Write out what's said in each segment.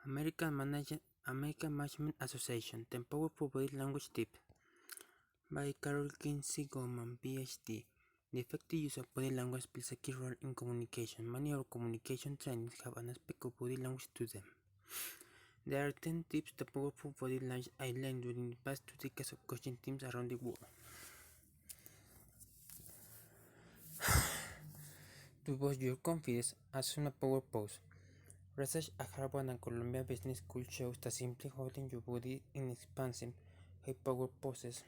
American Management Association, The Powerful Body Language Tip by Carol Kinsey Goldman, PhD. The effective use of body language plays a key role in communication. Many of our communication trainings have an aspect of body language to them. There are 10 tips to powerful body language I learned during the past 2 decades of coaching teams around the world. To boost your confidence, assume a power pose. Research at Harvard and Columbia Business School shows that simply holding your body in expansive, high-power poses,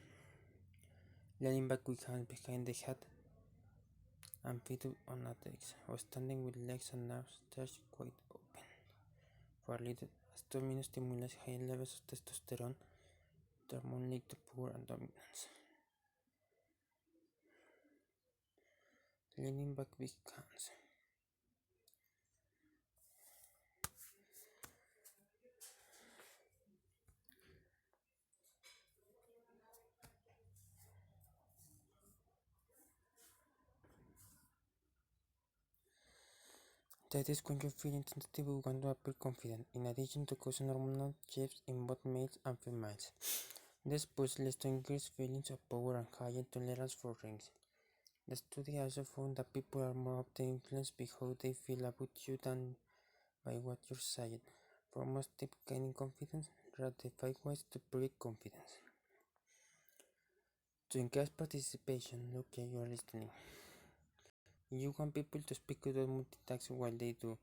leaning back with hands behind the head and feet on a desk, or standing with legs and arms stretched quite open for a little as 2 minutes stimulates high levels of testosterone, the hormone linked to power and dominance. Leaning back with hands. That is when you feel instinctively want to appear confident, in addition to causing hormonal shifts in both males and females. This push leads to increased feelings of power and higher tolerance for risks. The study also found that people are more often influenced by how they feel about you than by what you're saying. For most tips gaining confidence, there are the 5 ways to predict confidence. To encourage participation, look at your listening. If you want people to speak, you don't multitask while they do.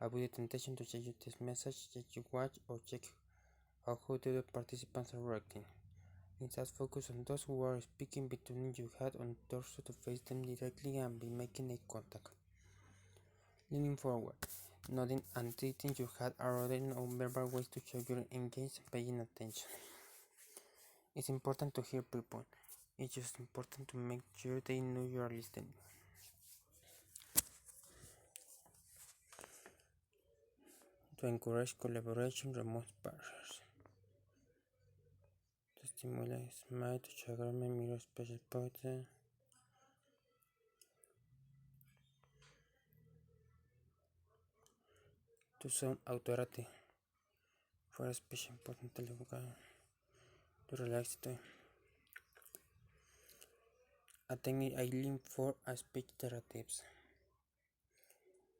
Avoid the temptation to check your text message, check your watch, or check how the other participants are reacting. Instead, focus on those who are speaking, between your head and torso to face them directly and be making eye contact. Leaning forward, nodding and tilting your head are other non-verbal ways to show you're engaged and paying attention. It's important to hear people. It's just important to make sure they know you are listening. To encourage collaboration, remove barriers. To stimulate smile, to trigger mirror special pose. To sound authority. For a special important lugar. To relax it. A technique I learned for a speech therapies.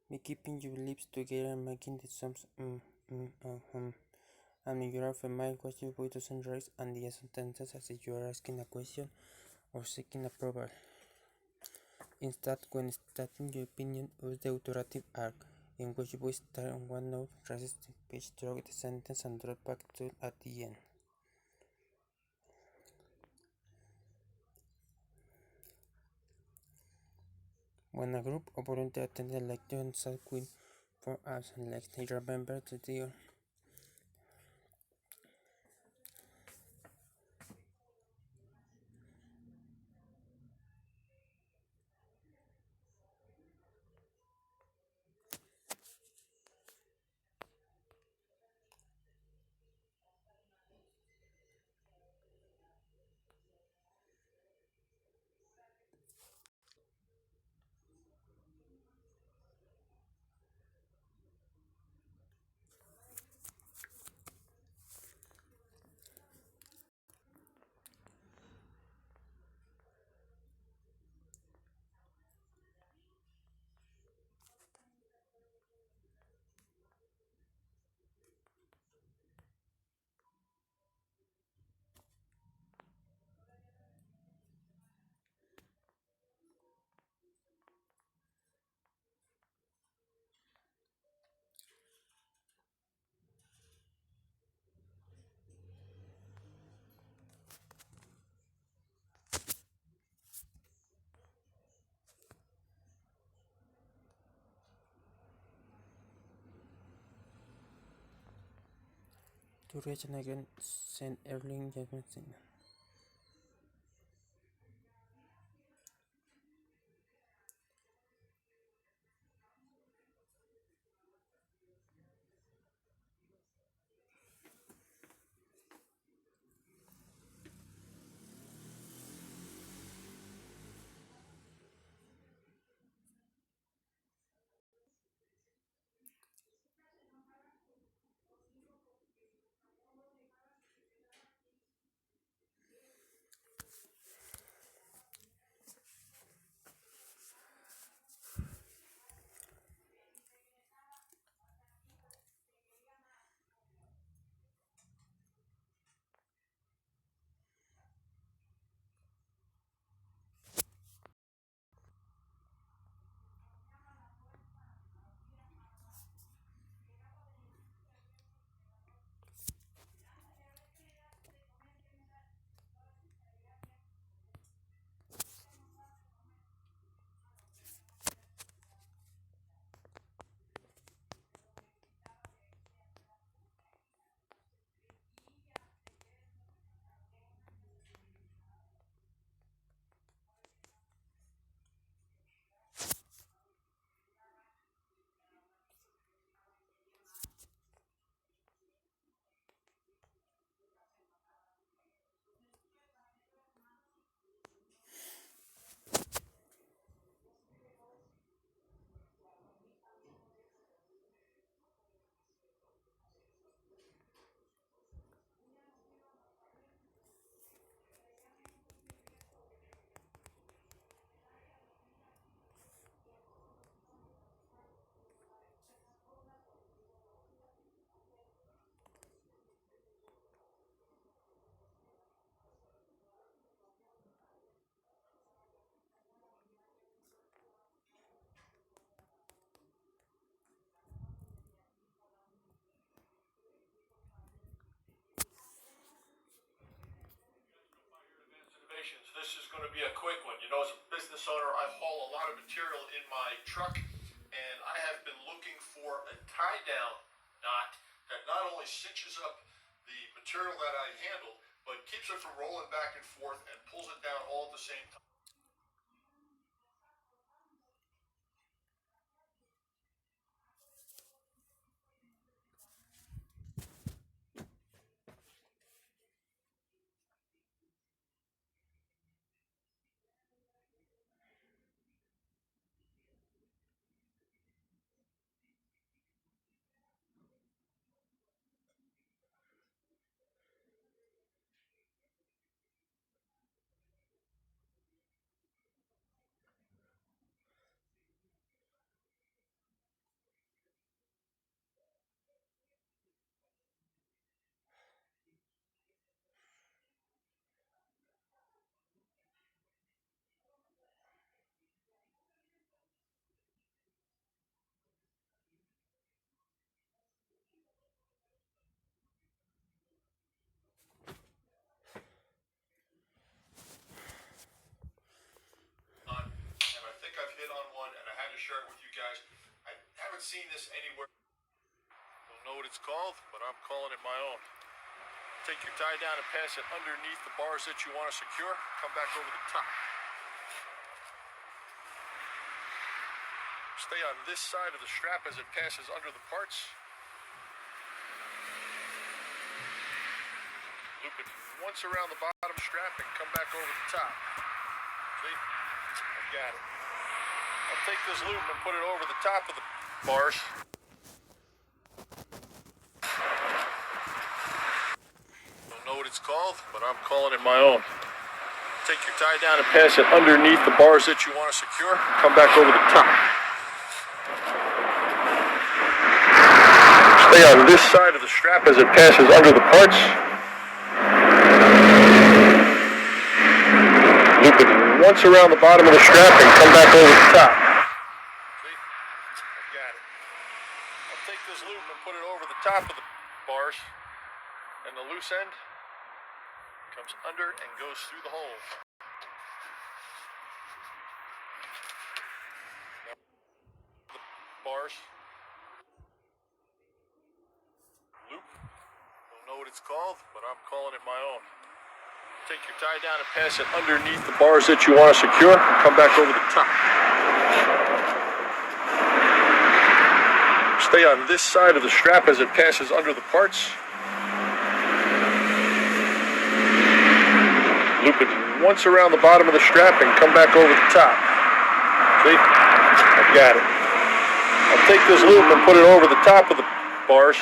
By keeping your lips together and making the sounds and if you are familiar with your voice doesn't rise and the sentences as if you are asking a question or seeking approval. Instead, when stating your opinion, use the authoritative arc, in which you will start on one note, raises the pitch throughout the sentence and drop back to at the end. When a group of volunteers attended a lecture on Southwind for us and they remember the deal. To reach and again send early engagement signal. this is going to be a quick one. You know, as a business owner, I haul a lot of material in my truck, and I have been looking for a tie-down knot that not only cinches up the material that I handle, but keeps it from rolling back and forth and pulls it down all at the same time. And I think I've hit on one, and I had to share it with you guys. I haven't seen this anywhere. Don't know what it's called, but I'm calling it my own. Take your tie down and pass it underneath the bars that you want to secure. Come back over the top. Stay on this side of the strap as it passes under the parts. Loop it once around the bottom strap and come back over the top. See? I got it. I'll take this loop and put it over the top of the bars. Don't know what it's called, but I'm calling it my own. Take your tie down and pass it underneath the bars that you want to secure. Come back over the top. Stay on this side of the strap as it passes under the parts. Loop it once around the bottom of the strap and come back over the top. See? I got it. I'll take this loop and put it over the top of the bars, and the loose end comes under and goes through the hole. Now, the bars. Loop. Don't know what it's called, but I'm calling it my own. Take your tie down and pass it underneath the bars that you want to secure. Come back over the top. Stay on this side of the strap as it passes under the parts. Loop it once around the bottom of the strap and come back over the top. See? I got it. I'll take this loop and put it over the top of the bars,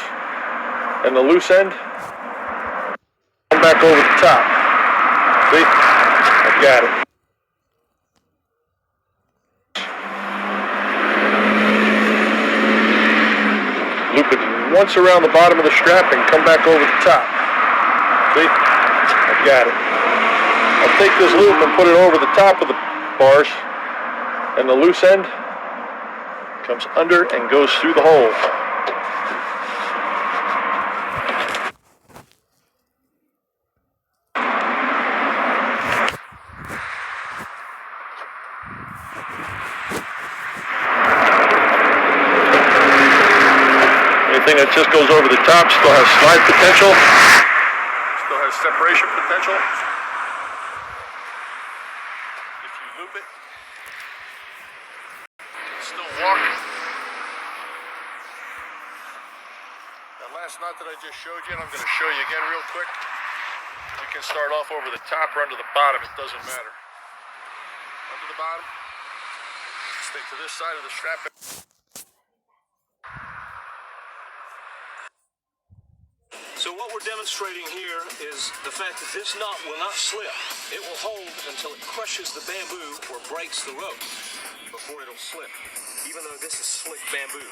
and the loose end come back over the top. See? I got it. Loop it once around the bottom of the strap and come back over the top. See? I got it. I'll take this loop and put it over the top of the bars, and the loose end comes under and goes through the hole. Anything that just goes over the top still has slide potential, still has separation potential. If you loop it, it's still walking. That last knot that I just showed you, and I'm going to show you again real quick. You can start off over the top or under the bottom, it doesn't matter. Under the bottom, stick to this side of the strap. So what we're demonstrating here is the fact that this knot will not slip. It will hold until it crushes the bamboo or breaks the rope before it'll slip, even though this is slick bamboo.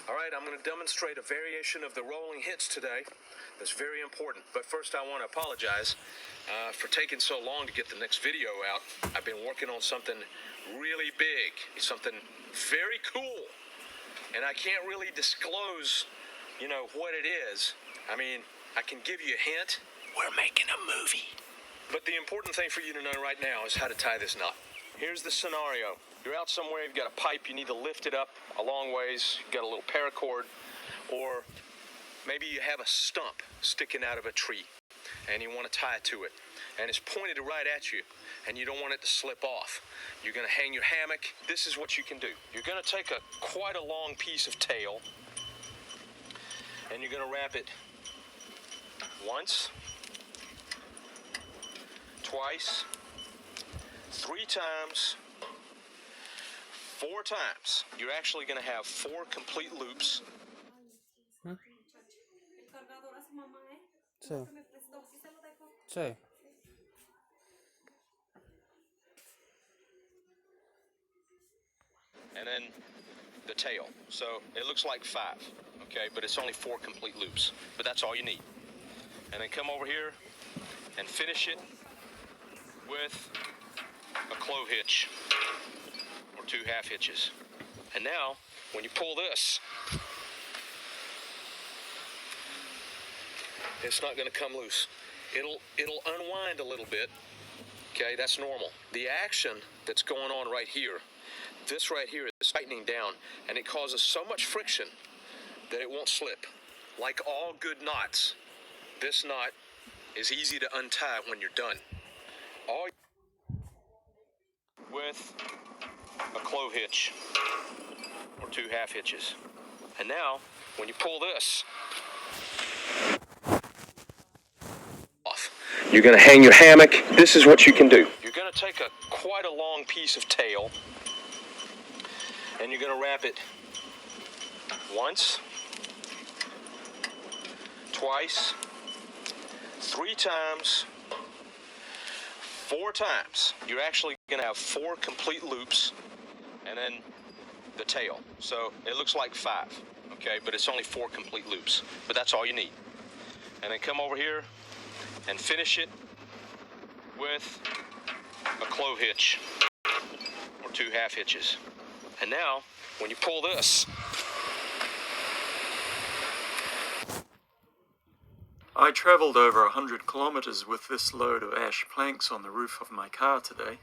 All right, I'm going to demonstrate a variation of the rolling hits today. That's very important. But first I want to apologize for taking so long to get the next video out. I've been working on something really big, something very cool. And I can't really disclose, what it is. I mean, I can give you a hint. We're making a movie. But the important thing for you to know right now is how to tie this knot. Here's the scenario. You're out somewhere, you've got a pipe, you need to lift it up a long ways, you've got a little paracord, or maybe you have a stump sticking out of a tree and you want to tie it to it. And it's pointed right at you and you don't want it to slip off. You're going to hang your hammock. This is what you can do. You're going to take quite a long piece of tail and you're going to wrap it once, twice, 3 times, 4 times. You're actually going to have 4 complete loops. So. So. And then the tail. So it looks like 5, okay? But it's only 4 complete loops. But that's all you need. And then come over here and finish it with a clove hitch or 2 half hitches. And now, when you pull this, it's not going to come loose. It'll unwind a little bit. Okay, that's normal. The action that's going on right here, this right here is tightening down, and it causes so much friction that it won't slip. Like all good knots, this knot is easy to untie when you're done. All with a clove hitch or 2 half hitches. And now, when you pull this off, you're going to hang your hammock. This is what you can do. You're going to take quite a long piece of tail and you're going to wrap it once, twice, 3 times, 4 times. You're actually going to have 4 complete loops and then the tail. So it looks like 5, okay? But it's only 4 complete loops. But that's all you need. And then come over here and finish it with a clove hitch or 2 half hitches. And now, when you pull this, I travelled over 100 kilometres with this load of ash planks on the roof of my car today.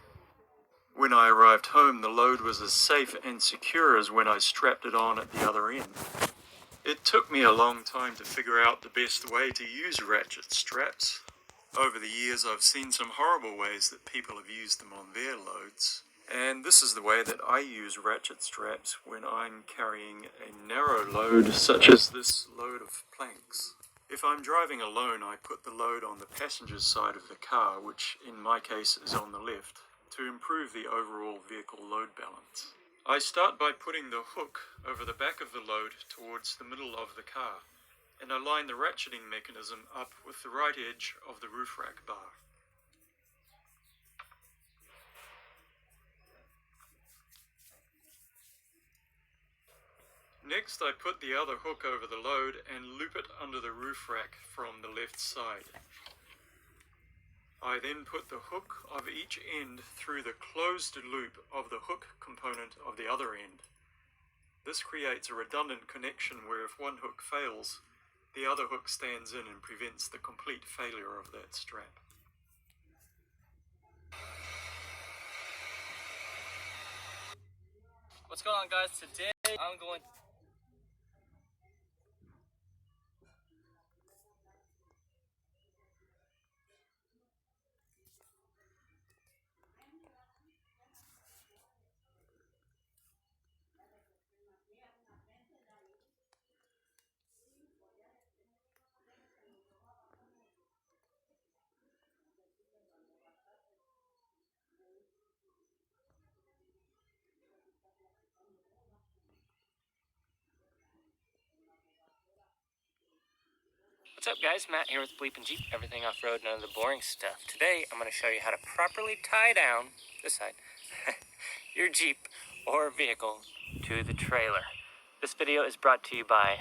When I arrived home, the load was as safe and secure as when I strapped it on at the other end. It took me a long time to figure out the best way to use ratchet straps. Over the years, I've seen some horrible ways that people have used them on their loads. And this is the way that I use ratchet straps when I'm carrying a narrow load such as this load of planks. If I'm driving alone, I put the load on the passenger's side of the car, which in my case is on the left, to improve the overall vehicle load balance. I start by putting the hook over the back of the load towards the middle of the car, and I line the ratcheting mechanism up with the right edge of the roof rack bar. Next, I put the other hook over the load and loop it under the roof rack from the left side. I then put the hook of each end through the closed loop of the hook component of the other end. This creates a redundant connection where if one hook fails, the other hook stands in and prevents the complete failure of that strap. What's going on, guys? Today I'm going What's up, guys? Matt here with Bleepin' Jeep, everything off-road, none of the boring stuff. Today, I'm going to show you how to properly tie down, this side, your Jeep or vehicle to the trailer. This video is brought to you by